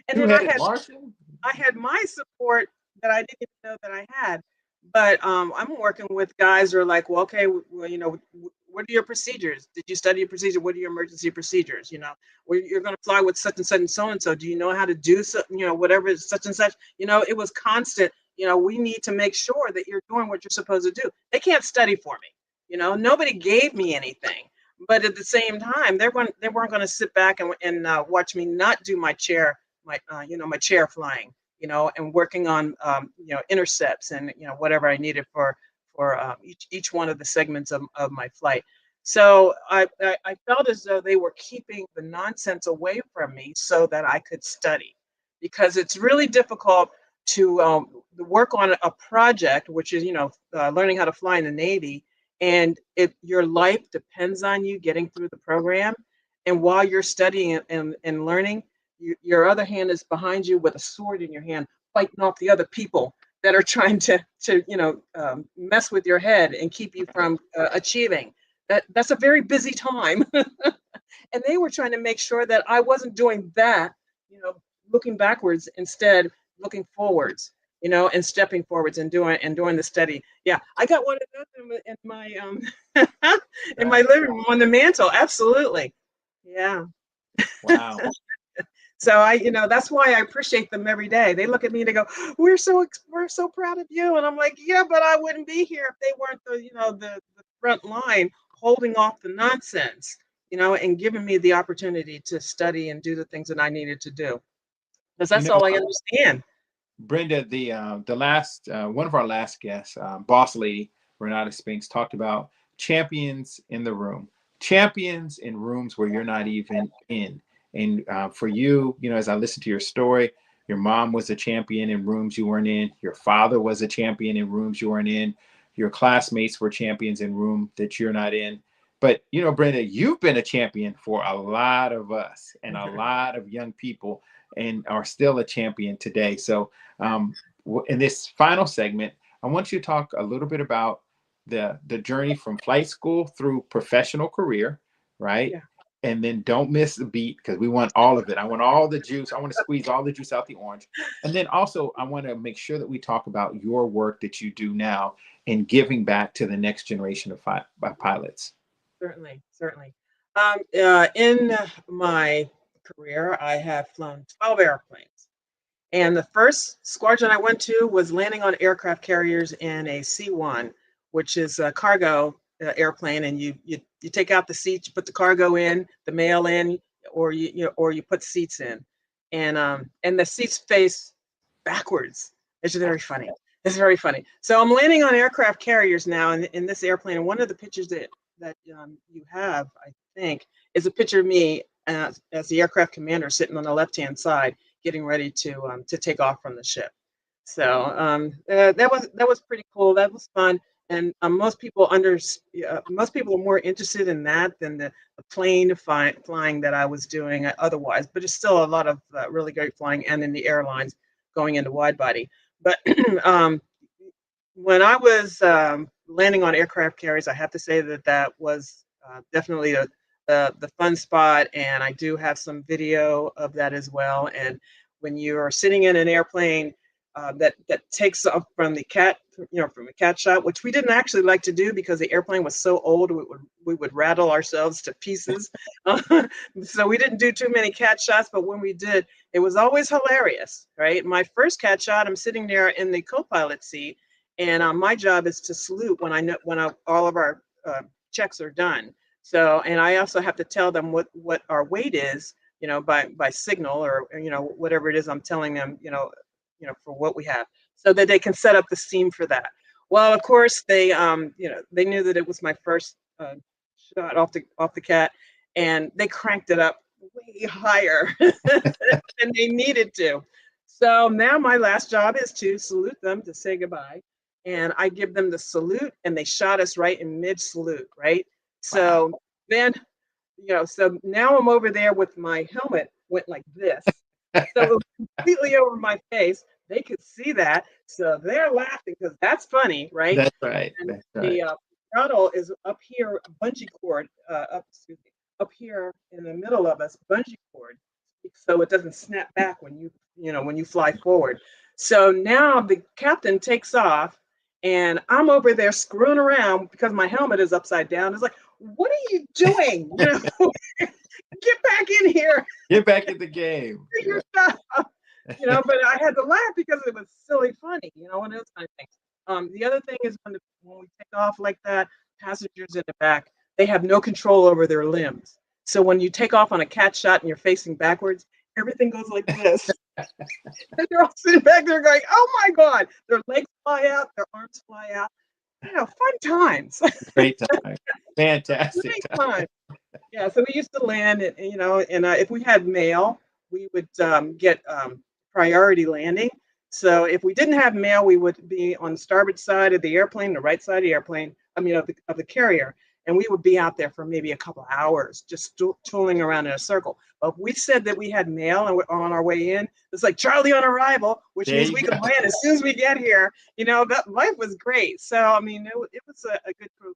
And You then headed Marshall? I had my support that I didn't even know that I had. But I'm working with guys who are like, well, okay, well, what are your procedures? Did you study a procedure? What are your emergency procedures? Well, you're going to fly with such and such and so and so. Do you know how to do so? Whatever is such and such. It was constant. We need to make sure that you're doing what you're supposed to do. They can't study for me. Nobody gave me anything. But at the same time, they weren't going to sit back and watch me not do my chair, my chair flying, and working on intercepts and whatever I needed for each one of the segments of my flight. So I felt as though they were keeping the nonsense away from me so that I could study, because it's really difficult to work on a project, which is learning how to fly in the Navy, and your life depends on you getting through the program. And while you're studying and learning, your other hand is behind you with a sword in your hand, fighting off the other people that are trying to mess with your head and keep you from achieving. That's a very busy time, and they were trying to make sure that I wasn't doing that, looking backwards, instead looking forwards, and stepping forwards and doing the study. Yeah, I got one of those in my in my living room on the mantle. Absolutely, yeah. Wow. So that's why I appreciate them every day. They look at me and they go, we're so proud of you." And I'm like, "Yeah, but I wouldn't be here if they weren't the front line holding off the nonsense, and giving me the opportunity to study and do the things that I needed to do, because You that's know, all I understand." Brenda, the last one of our last guests, boss lady Renata Spinks, talked about champions in the room, champions in rooms where you're not even in. And for you, as I listened to your story, your mom was a champion in rooms you weren't in. Your father was a champion in rooms you weren't in. Your classmates were champions in room that you're not in. But Brenda, you've been a champion for a lot of us and a lot of young people, and are still a champion today. So um, in this final segment, I want you to talk a little bit about the journey from flight school through professional career, right? Yeah. And then don't miss the beat, because we want all of it. I want all the juice. I want to squeeze all the juice out the orange. And then also, I want to make sure that we talk about your work that you do now in giving back to the next generation of pilots. Certainly, certainly. In my career, I have flown 12 airplanes. And the first squadron I went to was landing on aircraft carriers in a C-1, which is a cargo airplane. And you take out the seats, you put the cargo in, the mail in, or you put seats in, and the seats face backwards. It's very funny. It's very funny. So I'm landing on aircraft carriers now in this airplane. And one of the pictures that you have, I think, is a picture of me as the aircraft commander sitting on the left-hand side, getting ready to take off from the ship. So that was pretty cool. That was fun. And most people are more interested in that than the plane flying that I was doing otherwise. But it's still a lot of really great flying, and in the airlines going into wide body. But when I was landing on aircraft carriers, I have to say that was definitely the fun spot, and I do have some video of that as well. And when you are sitting in an airplane that takes off from the cat, from a cat shot, which we didn't actually like to do because the airplane was so old, we would rattle ourselves to pieces. So we didn't do too many cat shots, but when we did, it was always hilarious, right? My first cat shot, I'm sitting there in the co-pilot seat, and my job is to salute all of our checks are done. So, and I also have to tell them what our weight is, by signal, or whatever it is I'm telling them, for what we have, so that they can set up the steam for that. Well, of course, they knew that it was my first shot off the cat, and they cranked it up way higher than they needed to. So now my last job is to salute them, to say goodbye, and I give them the salute, and they shot us right in mid salute, right? Wow. So then, so now I'm over there with my helmet went like this. So it was completely over my face. They could see that. So they're laughing because that's funny, right? That's right. And That's right. the throttle is up here, bungee cord, up here in the middle of us, bungee cord, so it doesn't snap back when you fly forward. So now the captain takes off, and I'm over there screwing around because my helmet is upside down. It's like, what are you doing? Get back in here. Get back in the game. Figure stuff out. But I had to laugh because it was silly funny, and those kind of things. The other thing is when we take off like that, passengers in the back, they have no control over their limbs. So when you take off on a cat shot and you're facing backwards, everything goes like this. And they're all sitting back there going, oh my God, their legs fly out, their arms fly out. Fun times. Great time. Fantastic Great time. time. Yeah, so we used to land, and if we had mail, we would get priority landing. So if we didn't have mail, we would be on the starboard side of the airplane, the right side of the airplane, of the carrier, and we would be out there for maybe a couple hours, just tooling around in a circle. But if we said that we had mail and we're on our way in, it's like Charlie on arrival, which There means you we go. could land as soon as we get here. That life was great. So I mean, it was a good crew.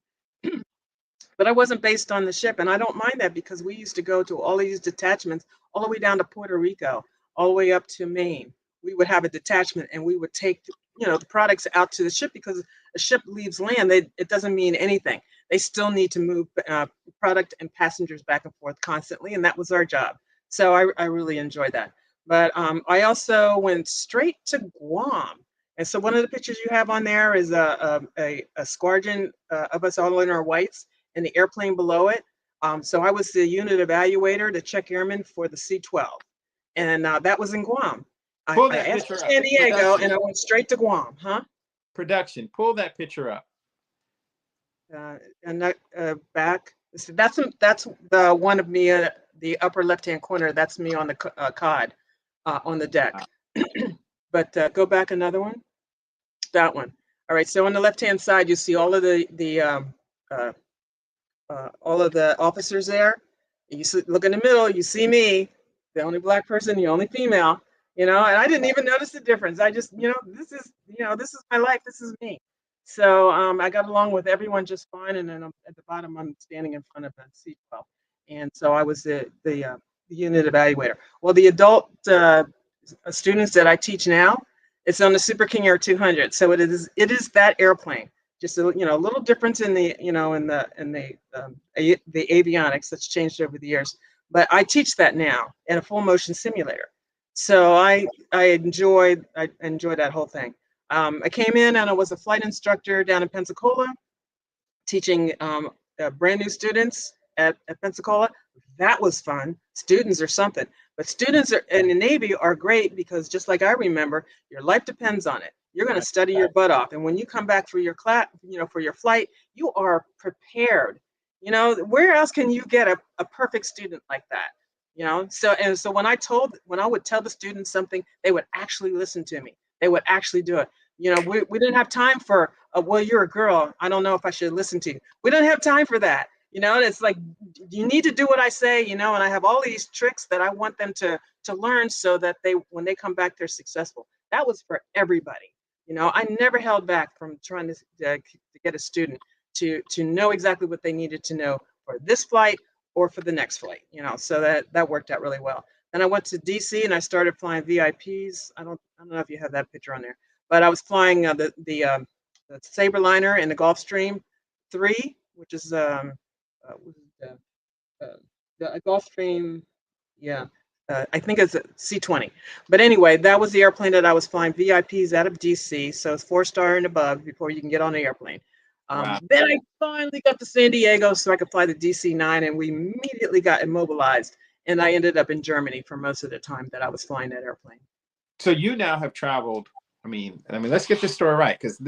But I wasn't based on the ship, and I don't mind that because we used to go to all these detachments all the way down to Puerto Rico, all the way up to Maine. We would have a detachment, and we would take the products out to the ship, because a ship leaves land, it doesn't mean anything. They still need to move product and passengers back and forth constantly, and that was our job. So I really enjoyed that. But I also went straight to Guam. And so one of the pictures you have on there is a squadron of us all in our whites, and the airplane below it. So I was the unit evaluator, the check airman for the C-12, and that was in Guam. I Pull that asked for picture up. San Diego, Production. and I went straight to Guam, huh? Production. Pull that picture up. And back. So that's the one of me, the upper left-hand corner. That's me on the cod, on the deck. But go back another one. That one. All right. So on the left-hand side, you see all of all of the officers there. You look in the middle, you see me, the only black person, the only female, and I didn't even notice the difference. I just, this is my life, this is me. So I got along with everyone just fine. And then at the bottom, I'm standing in front of a C-12. And so I was the unit evaluator. Well, the adult students that I teach now, it's on the Super King Air 200. So it is that airplane. Just a little difference in the the avionics that's changed over the years, but I teach that now in a full motion simulator. So I enjoy that whole thing. I came in and I was a flight instructor down in Pensacola, teaching brand new students at Pensacola. That was fun. Students are something, but students in the Navy are great because, just like I remember, your life depends on it. You're going to study your butt off, and when you come back for your class, for your flight, you are prepared. Where else can you get a perfect student like that? So when I would tell the students something, they would actually listen to me. They would actually do it. We didn't have time for, well, you're a girl, I don't know if I should listen to you. We don't have time for that. It's like, you need to do what I say, and I have all these tricks that I want them to learn, so that when they come back, they're successful. That was for everybody. I never held back from trying to get a student to know exactly what they needed to know for this flight or for the next flight, so that worked out really well. Then I went to DC and I started flying VIPs. I don't know if you have that picture on there, but I was flying the Sabreliner and the Gulfstream 3, which is what is it, the Gulfstream, yeah. I think it's a C-20. But anyway, that was the airplane that I was flying VIPs out of DC. So it's 4-star and above before you can get on the airplane. Wow. Then I finally got to San Diego so I could fly the DC-9, and we immediately got immobilized. And I ended up in Germany for most of the time that I was flying that airplane. So you now have traveled. I mean, let's get this story right, because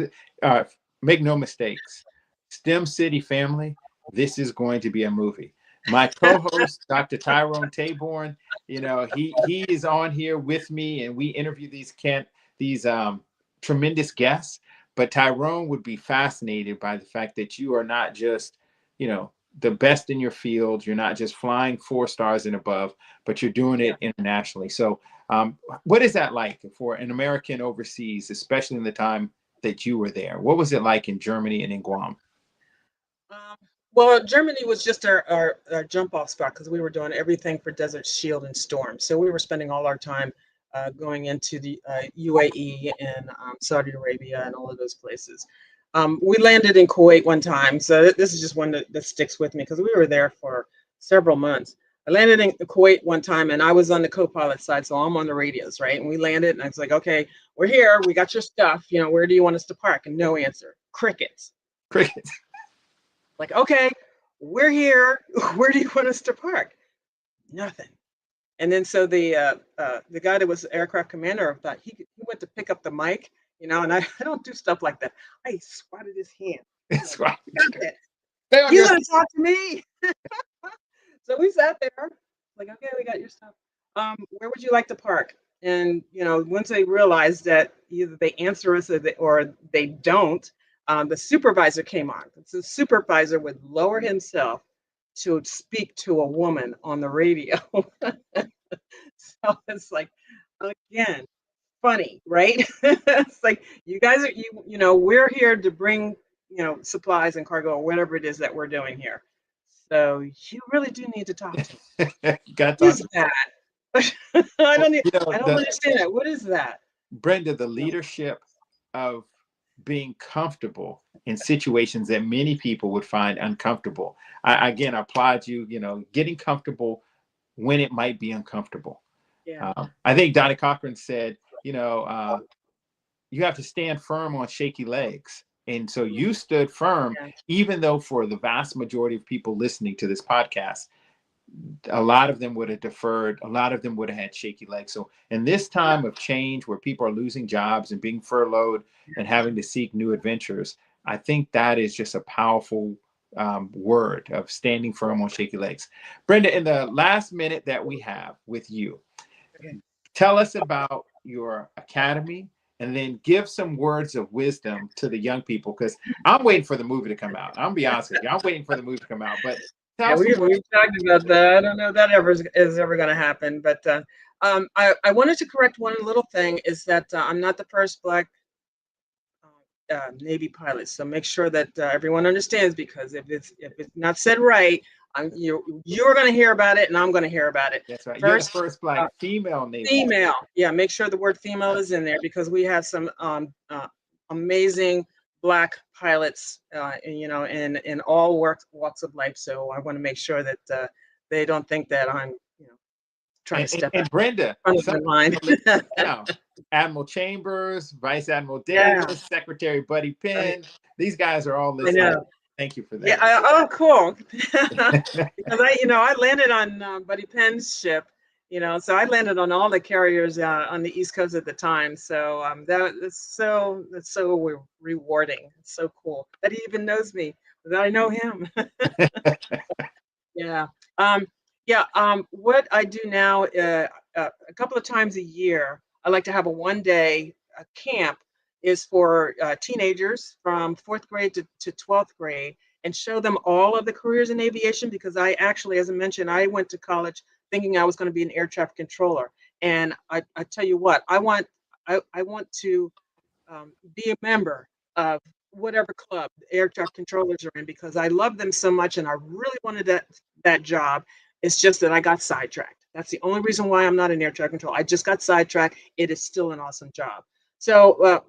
make no mistakes, STEM City family, this is going to be a movie. My co-host, Dr. Tyrone Taborn, he is on here with me, and we interview these tremendous guests. But Tyrone would be fascinated by the fact that you are not just, the best in your field. You're not just flying 4 stars and above, but you're doing it internationally. So what is that like for an American overseas, especially in the time that you were there? What was it like in Germany and in Guam? Well, Germany was just our jump off spot because we were doing everything for Desert Shield and Storm. So we were spending all our time going into the UAE and Saudi Arabia and all of those places. We landed in Kuwait one time. So this is just one that sticks with me because we were there for several months. I landed in Kuwait one time and I was on the co-pilot side. So I'm on the radios, right? And we landed and I was like, okay, we're here. We got your stuff. Where do you want us to park? And no answer. Crickets. Crickets. Like, okay, we're here. Where do you want us to park? Nothing. And then so the guy that was the aircraft commander of that, he went to pick up the mic, and I don't do stuff like that. I swatted his hand. That's Like, right. you want to talk to me? So we sat there, like, okay, we got your stuff. Where would you like to park? And once they realized that either they answer us or they don't, the supervisor came on. The supervisor would lower himself to speak to a woman on the radio. So it's like, again, funny, right? It's like you guys are we're here to bring supplies and cargo or whatever it is that we're doing here. So you really do need to talk to me. What is that? I don't understand that. What is that? Brenda, the leadership of being comfortable in situations that many people would find uncomfortable. I applaud you, getting comfortable when it might be uncomfortable. Yeah. I think Donnie Cochran said, you have to stand firm on shaky legs. And so you stood firm, even though for the vast majority of people listening to this podcast, a lot of them would have deferred. A lot of them would have had shaky legs. So in this time of change where people are losing jobs and being furloughed and having to seek new adventures, I think that is just a powerful word of standing firm on shaky legs. Brenda, in the last minute that we have with you, tell us about your academy and then give some words of wisdom to the young people, because I'm waiting for the movie to come out. I'm gonna be honest with you. I'm waiting for the movie to come out, but we've talked about that. I don't know if that is ever going to happen, but I wanted to correct one little thing is that I'm not the first Black Navy pilot. So make sure that everyone understands, because if it's not said right, you're going to hear about it, and I'm going to hear about it. That's right. You're the first Black female Navy. Female, yeah. Make sure the word female is in there, because we have some amazing Black pilots, in all walks of life. So I want to make sure that they don't think that I'm, trying to step and Brenda, now, Admiral Chambers, Vice Admiral Davis, Secretary Buddy Penn. These guys are all listening. Thank you for that. Yeah. Cool. Because I landed on Buddy Penn's ship. So I landed on all the carriers on the East Coast at the time. So that's so rewarding. It's so cool that he even knows me, that I know him. Yeah. What I do now, a couple of times a year, I like to have a one-day camp is for teenagers from 4th grade to 12th grade, and show them all of the careers in aviation, because I actually, as I mentioned, I went to college thinking I was going to be an air traffic controller. And I tell you what, I want to be a member of whatever club air traffic controllers are in, because I love them so much and I really wanted that job. It's just that I got sidetracked. That's the only reason why I'm not in air traffic control. I just got sidetracked. It is still an awesome job. So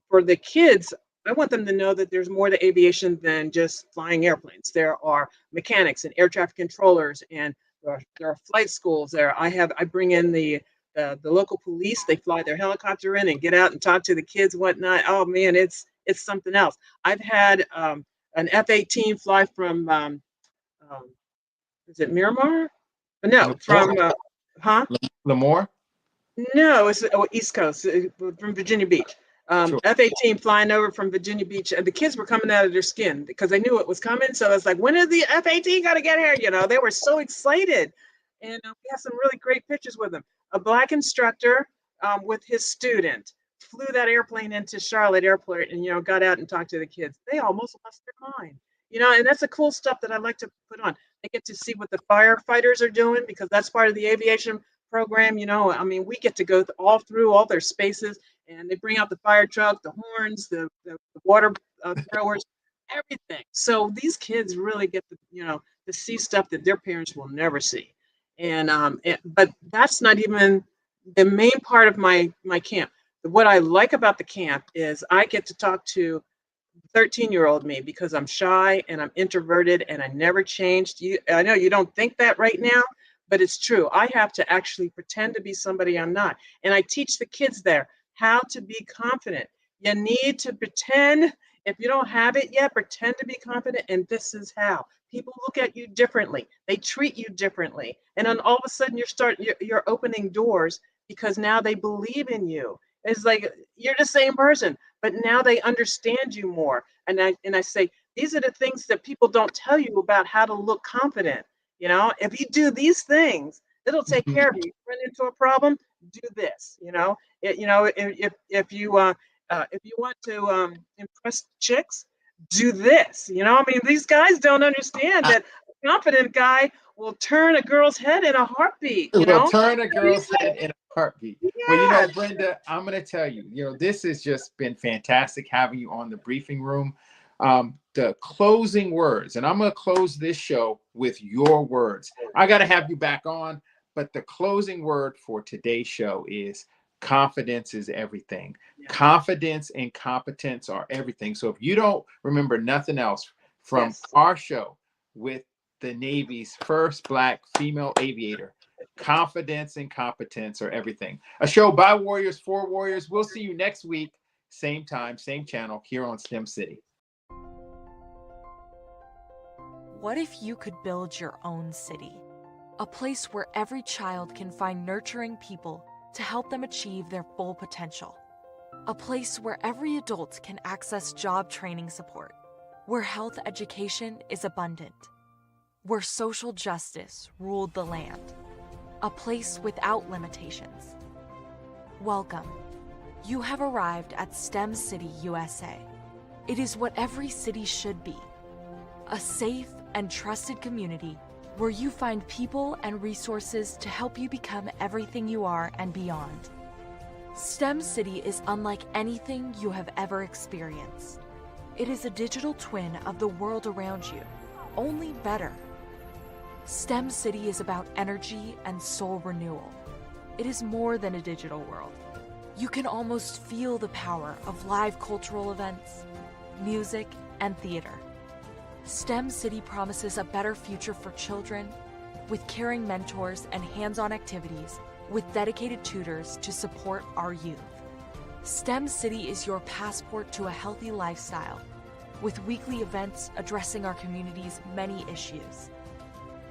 for the kids, I want them to know that there's more to aviation than just flying airplanes. There are mechanics and air traffic controllers, and there are flight schools there. I bring in the local police. They fly their helicopter in and get out and talk to the kids, whatnot. Oh man, it's something else. I've had an F-18 fly from um, is it Miramar? No, from huh? Lemoore? No, it's East Coast from Virginia Beach. Sure. F-18 flying over from Virginia Beach, and the kids were coming out of their skin because they knew it was coming. So it's like, when is the F-18 got to get here? You know, they were so excited, and we have some really great pictures with them. A black instructor with his student flew that airplane into Charlotte Airport, and got out and talked to the kids. They almost lost their mind. And that's the cool stuff that I like to put on. They get to see what the firefighters are doing because that's part of the aviation program. I mean, we get to go all through all their spaces, and they bring out the fire truck, the horns, the water throwers, everything. So these kids really get to see stuff that their parents will never see. But that's not even the main part of my camp. What I like about the camp is I get to talk to 13-year-old me because I'm shy and I'm introverted and I never changed. I know you don't think that right now, but it's true. I have to actually pretend to be somebody I'm not. And I teach the kids there how to be confident. You need to pretend. If you don't have it yet, pretend to be confident. And this is how. People look at you differently. They treat you differently. And then all of a sudden you're opening doors because now they believe in you. It's like you're the same person, but now they understand you more. And I say, these are the things that people don't tell you about how to look confident. If you do these things, it'll take care of you. You run into a problem, do this. If you want to impress chicks, do this. I mean, these guys don't understand that a confident guy will turn a girl's head in a heartbeat. Will turn a girl's head in a heartbeat. Yeah. Well, Brenda, I'm going to tell you, this has just been fantastic having you on the briefing room. The closing words, and I'm going to close this show with your words. I got to have you back on, but the closing word for today's show is confidence is everything. Yeah. Confidence and competence are everything. So if you don't remember nothing else from our show with the Navy's first Black female aviator, confidence and competence are everything. A show by Warriors for Warriors. We'll see you next week, same time, same channel, here on STEM City. What if you could build your own city? A place where every child can find nurturing people to help them achieve their full potential. A place where every adult can access job training support. Where health education is abundant. Where social justice ruled the land. A place without limitations. Welcome. You have arrived at STEM City, USA. It is what every city should be. A safe and trusted community where you find people and resources to help you become everything you are and beyond. STEM City is unlike anything you have ever experienced. It is a digital twin of the world around you, only better. STEM City is about energy and soul renewal. It is more than a digital world. You can almost feel the power of live cultural events, music, and theater. STEM City promises a better future for children with caring mentors and hands-on activities with dedicated tutors to support our youth. STEM City is your passport to a healthy lifestyle with weekly events addressing our community's many issues.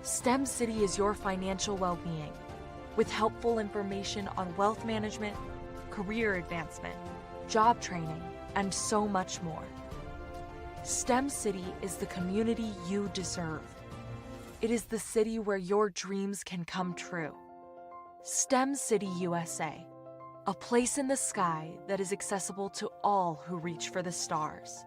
STEM City is your financial well-being with helpful information on wealth management, career advancement, job training, and so much more. STEM City is the community you deserve. It is the city where your dreams can come true. STEM City USA, a place in the sky that is accessible to all who reach for the stars.